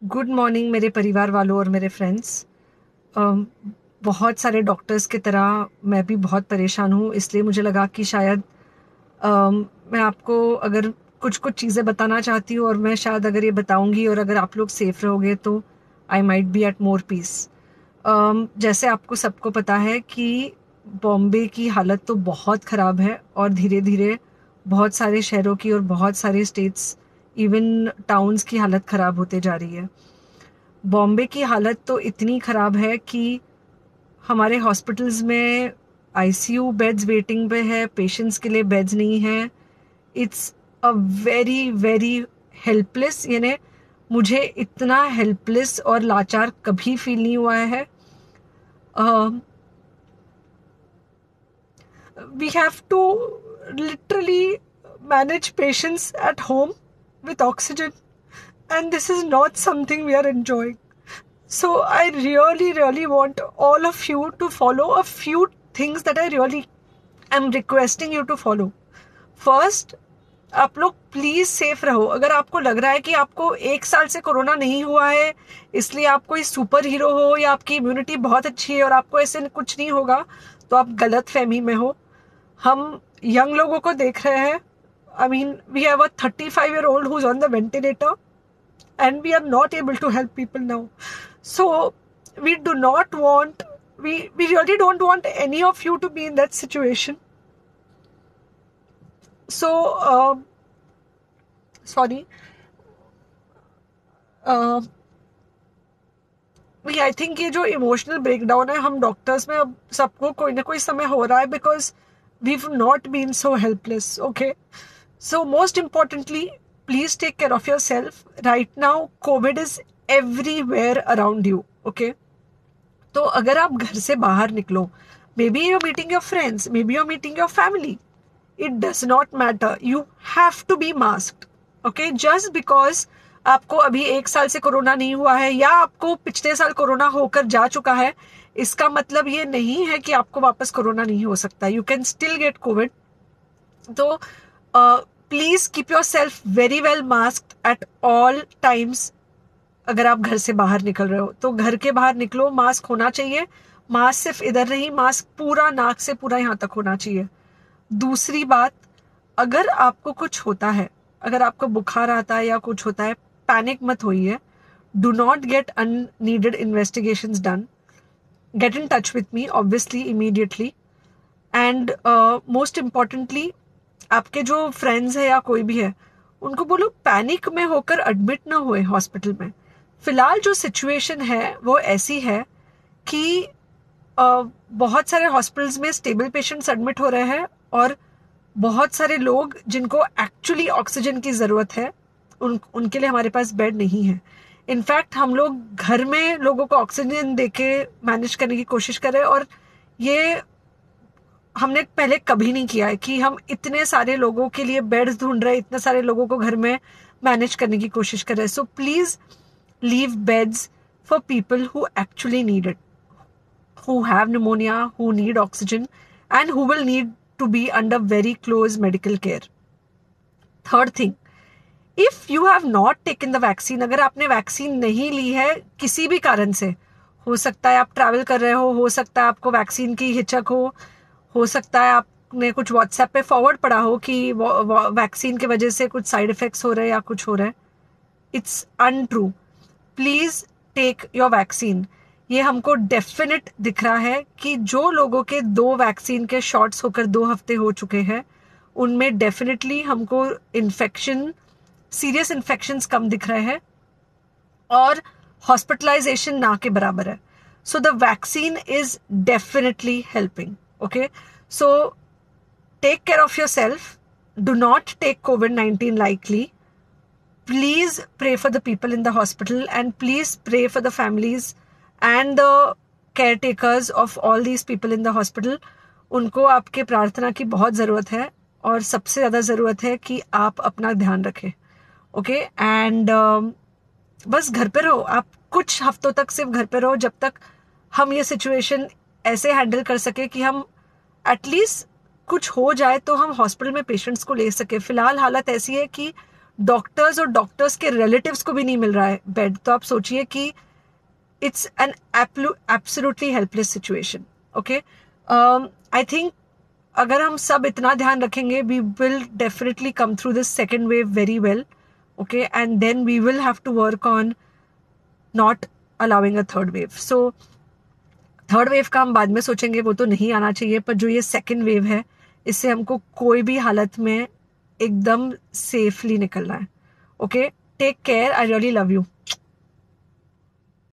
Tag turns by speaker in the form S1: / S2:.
S1: Good morning मेरे परिवार वालों और मेरे फ्रेंड्स। बहुत सारे डॉक्टर्स की तरह मैं भी बहुत परेशान हूँ, इसलिए मुझे लगा कि शायद मैं आपको अगर कुछ कुछ चीज़ें बताना चाहती हूँ, और मैं शायद अगर ये बताऊँगी और अगर आप लोग सेफ रहोगे तो I might be at more peace. जैसे आपको सबको पता है कि बॉम्बे की हालत तो बहुत ख़राब है, और धीरे धीरे बहुत सारे शहरों की और बहुत सारे स्टेट्स, इवन टाउन्स की हालत ख़राब होते जा रही है। बॉम्बे की हालत तो इतनी ख़राब है कि हमारे हॉस्पिटल्स में आईसीयू बेड्स वेटिंग पे है, पेशेंट्स के लिए बेड्स नहीं है। It's a very very helpless, यानी मुझे इतना हेल्पलेस और लाचार कभी फील नहीं हुआ है। We have to literally manage patients at home with oxygen, and this is not something we are enjoying. So I really, really want all of you to follow a few things that I really am requesting you to follow. First, आप लोग please safe रहो। अगर आपको लग रहा है कि आपको 1 साल से कोरोना नहीं हुआ है, इसलिए आप कोई सुपर हीरो हो या आपकी इम्यूनिटी बहुत अच्छी है और आपको ऐसे कुछ नहीं होगा, तो आप गलत फहमी में हो। हम यंग लोगों को देख रहे हैं। I mean, we have a 35-year-old who's on the ventilator, and we are not able to help people now. So we do not want, we really don't want any of you to be in that situation. So sorry, uh, I think ये जो emotional breakdown है हम doctors में अब सबको कोई ना कोई समय हो रहा है, because we not been so helpless. Okay, so most importantly, please take care of yourself right now. COVID is everywhere around you. Okay, तो अगर आप घर से बाहर निकलो, maybe you're meeting your friends, maybe you're meeting your family, it does not matter, you have to be masked. Okay, just because आपको अभी 1 साल से कोरोना नहीं हुआ है या आपको पिछले साल कोरोना होकर जा चुका है, इसका मतलब ये नहीं है कि आपको वापस कोरोना नहीं हो सकता। You can still get COVID. तो please keep yourself very well masked at all times. अगर आप घर से बाहर निकल रहे हो तो घर के बाहर निकलो, मास्क होना चाहिए। मास्क सिर्फ इधर नहीं, मास्क पूरा नाक से पूरा यहाँ तक होना चाहिए। दूसरी बात, अगर आपको कुछ होता है, अगर आपको बुखार आता है या कुछ होता है, पैनिक मत होइए। Do not get unneeded investigations done. Get in touch with me obviously immediately. And most importantly, आपके जो फ्रेंड्स है या कोई भी है, उनको बोलो पैनिक में होकर एडमिट ना हुए हॉस्पिटल में। फिलहाल जो सिचुएशन है वो ऐसी है कि बहुत सारे हॉस्पिटल्स में स्टेबल पेशेंट्स एडमिट हो रहे हैं, और बहुत सारे लोग जिनको एक्चुअली ऑक्सीजन की ज़रूरत है, उनके लिए हमारे पास बेड नहीं है। इनफैक्ट हम लोग घर में लोगों को ऑक्सीजन देके मैनेज करने की कोशिश कर रहे हैं, और ये हमने पहले कभी नहीं किया है कि हम इतने सारे लोगों के लिए बेड्स ढूंढ रहे हैं, इतने सारे लोगों को घर में मैनेज करने की कोशिश कर रहे हैं। So please leave beds for people who actually need it, who have pneumonia, who need oxygen, and who will need to be under very close medical care. Third thing, if you have not taken the vaccine, अगर आपने vaccine नहीं ली है किसी भी कारण से, हो सकता है आप ट्रैवल कर रहे हो सकता है आपको वैक्सीन की हिचक हो सकता है आपने कुछ व्हाट्सएप पे फॉरवर्ड पढ़ा हो कि वैक्सीन की वजह से कुछ साइड इफेक्ट्स हो रहे हैं या कुछ हो रहा है। It's untrue. Please take your vaccine. ये हमको डेफिनेट दिख रहा है कि जो लोगों के 2 वैक्सीन के शॉट्स होकर 2 हफ्ते हो चुके हैं, उनमें डेफिनेटली हमको इन्फेक्शन, सीरियस इन्फेक्शंस कम दिख रहे हैं, और हॉस्पिटलाइजेशन ना के बराबर है। So the vaccine is definitely helping. Okay, so take care of yourself. Do not take COVID-19 lightly. Please pray for the people in the hospital, and please pray for the families and the caretakers of all these people in the hospital. उनको आपके प्रार्थना की बहुत ज़रूरत है, और सबसे ज़्यादा ज़रूरत है कि आप अपना ध्यान रखें। ओके, एंड बस घर पे रहो। आप कुछ हफ्तों तक सिर्फ घर पे रहो, जब तक हम ये सिचुएशन ऐसे हैंडल कर सके कि हम एटलीस्ट कुछ हो जाए तो हम हॉस्पिटल में पेशेंट्स को ले सके। फिलहाल हालत ऐसी है कि डॉक्टर्स और डॉक्टर्स के रिलेटिव्स को भी नहीं मिल रहा है बेड, तो आप सोचिए कि it's an absolutely helpless situation. Okay, I think अगर हम सब इतना ध्यान रखेंगे, we will definitely come through this second wave very well. Okay, and then we will have to work on not allowing a third wave. So third wave का हम बाद में सोचेंगे, वो तो नहीं आना चाहिए, पर जो ये सेकेंड वेव है, इससे हमको कोई भी हालत में एकदम सेफली निकलना है. Okay, take care, I really love you.